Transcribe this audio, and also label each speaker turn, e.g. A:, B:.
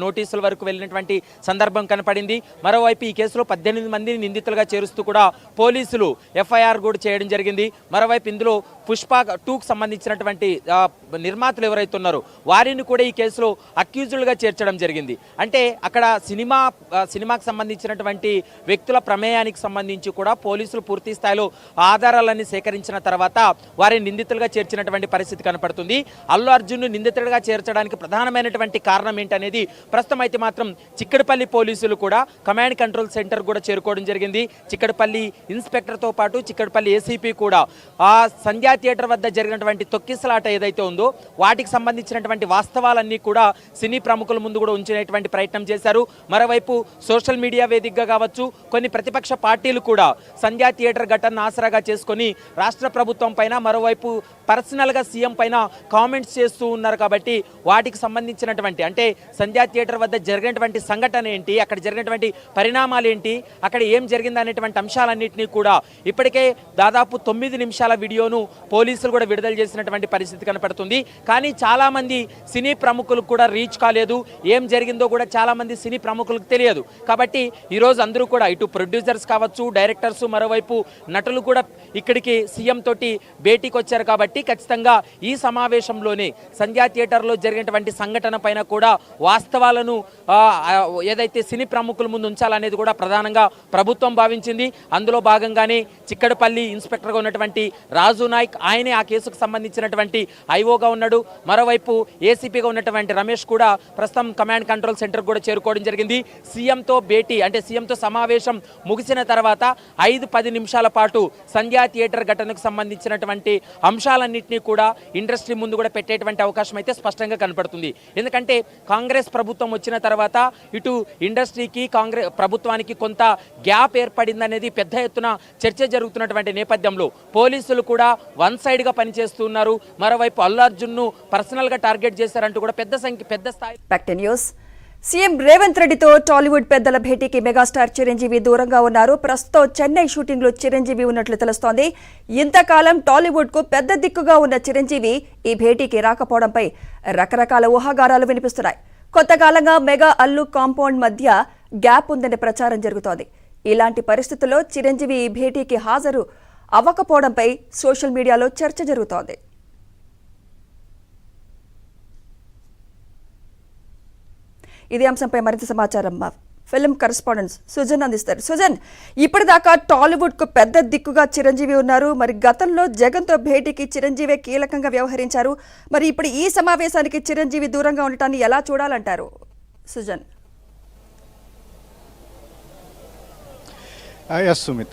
A: నోటీసుల వరకు వెళ్ళినటువంటి సందర్భం కనపడింది. మరోవైపు ఈ కేసులో 18 మందిని నిందితులుగా చేరుస్తూ కూడా పోలీసులు ఎఫ్ఐఆర్ కూడా చేయడం జరిగింది. మరోవైపు ఇందులో పుష్ప 2కు సంబంధించినటువంటి నిర్మాతలు ఎవరైతే ఉన్నారో వారిని కూడా ఈ కేసులో అక్యూజులుగా చేర్చడం జరిగింది. అంటే అక్కడ సినిమాకి సంబంధించినటువంటి వ్యక్తుల ప్రమేయానికి సంబంధించి కూడా పోలీసులు పూర్తి స్థాయిలో ఆధారాలన్నీ సేకరించిన తర్వాత వారిని నిందితులుగా చేర్చినటువంటి పరిస్థితి కనపడుతుంది. అల్లు అర్జున్ నిందితులుగా చేర్చడానికి ప్రధానమైనటువంటి కారణం ఏంటనేది ప్రస్తుతం అయితే మాత్రం చిక్కడపల్లి పోలీసులు కూడా కమాండ్ కంట్రోల్ సెంటర్ కూడా చేరుకోవడం జరిగింది. చిక్కడపల్లి ఇన్స్పెక్టర్తో పాటు చిక్కడపల్లి ఏసీపీ కూడా ఆ సంధ్యా థియేటర్ వద్ద జరిగినటువంటి తొక్కిసలాట ఏదైతే ఉందో వాటికి సంబంధించినటువంటి వాస్తవాలన్నీ కూడా సినీ ప్రముఖుల ముందు కూడా ఉంచినటువంటి ప్రయత్నం చేశారు. మరోవైపు సోషల్ మీడియా వేదికగా కావచ్చు కొన్ని ప్రతిపక్ష పార్టీలు కూడా సంధ్యా థియేటర్ ఘటనను ఆసరాగా చేసుకొని రాష్ట్ర ప్రభుత్వం పైన మరోవైపు పర్సనల్గా సీఎం పైన కామెంట్స్ చేస్తూ ఉన్నారు. కాబట్టి వాటికి సంబంధించినటువంటి అంటే సంధ్యా థియేటర్ వద్ద జరిగినటువంటి సంఘటన ఏంటి, అక్కడ జరిగినటువంటి పరిణామాలు ఏంటి, అక్కడ ఏం జరిగింది అనేటువంటి అంశాలన్నింటినీ కూడా ఇప్పటికే దాదాపు 9 నిమిషాల వీడియోను పోలీసులు కూడా విడుదల చేసినటువంటి పరిస్థితి కనపడుతుంది. కానీ చాలామంది సినీ ప్రముఖులకు కూడా రీచ్ కాలేదు, ఏం జరిగిందో కూడా చాలామంది సినీ ప్రముఖులకు తెలియదు. కాబట్టి ఈరోజు అందరూ కూడా ఇటు ప్రొడ్యూసర్స్ కావచ్చు, డైరెక్టర్స్, మరోవైపు నటులు కూడా ఇక్కడికి సీఎం తోటి భేటీకి వచ్చారు. కాబట్టి ఖచ్చితంగా ఈ సమావేశంలోనే సంధ్యా థియేటర్లో జరిగినటువంటి సంఘటన పైన కూడా వాస్తవాలను ఏదైతే సినీ ప్రముఖుల ముందు ఉంచాలనేది కూడా ప్రధానంగా ప్రభుత్వం భావించింది. అందులో భాగంగానే చిక్కడపల్లి ఇన్స్పెక్టర్గా ఉన్నటువంటి రాజు నాయక్ ఆయనే ఆ కేసుకు సంబంధించినటువంటి ఐఓగా ఉన్నాడు. మరోవైపు ఏసీపీగా ఉన్నటువంటి రమేష్ కూడా ప్రస్తుతం కమాండ్ కంట్రోల్ సెంటర్ కూడా చేరుకోవడం జరిగింది. సీఎంతో భేటీ అంటే సీఎంతో సమావేశం ముగిసిన తర్వాత 5-10 నిమిషాల పాటు సంధ్యా థియేటర్ ఘటనకు సంబంధించినటువంటి అంశాలన్నింటినీ కూడా ఇండస్ట్రీ ముందు కూడా పెట్టేటువంటి అవకాశం అయితే స్పష్టంగా కనపడుతుంది. ఎందుకంటే కాంగ్రెస్ ప్రభుత్వం వచ్చిన తర్వాత ఇటు ఇండస్ట్రీకి కాంగ్రెస్ ప్రభుత్వానికి కొంత గ్యాప్ ఏర్పడిందనేది పెద్ద ఎత్తున చర్చ జరుగుతున్నటువంటి నేపథ్యంలో పోలీసులు కూడా వన్ సైడ్గా పనిచేస్తున్నారు. మరోవైపు అల్లు అర్జున్ను పర్సనల్గా టార్గెట్ చేశారంటూ కూడా పెద్ద స్థాయి.
B: సీఎం రేవంత్ రెడ్డితో టాలీవుడ్ పెద్దల భేటీకి మెగాస్టార్ చిరంజీవి దూరంగా ఉన్నారు. ప్రస్తుతం చెన్నై షూటింగ్ లో చిరంజీవి ఉన్నట్లు తెలుస్తోంది. ఇంతకాలం టాలీవుడ్ కు పెద్ద దిక్కుగా ఉన్న చిరంజీవి ఈ భేటీకి రాకపోవడంపై రకరకాల ఊహాగానాలు వినిపిస్తున్నాయి. కొంతకాలంగా మెగా అల్లు కాంపౌండ్ మధ్య గ్యాప్ ఉందనే ప్రచారం జరుగుతోంది. ఇలాంటి పరిస్థితుల్లో చిరంజీవి ఈ భేటీకి హాజరు అవ్వకపోవడంపై సోషల్ మీడియాలో చర్చ జరుగుతోంది. ఇదే అంశంపై మరింత సమాచారం మా ఫిల్మ్ కరెస్పాండెంట్ సుజన్ అందిస్తారు. సుజన్, ఇప్పటిదాకా టాలీవుడ్ కు పెద్ద దిక్కుగా చిరంజీవి ఉన్నారు. మరి గతంలో జగన్తో భేటీకి చిరంజీవి కీలకంగా వ్యవహరించారు. మరి ఇప్పుడు ఈ సమావేశానికి చిరంజీవి దూరంగా ఉండటాన్ని ఎలా చూడాలంటారు సుజన్?
C: సుమిత్ర,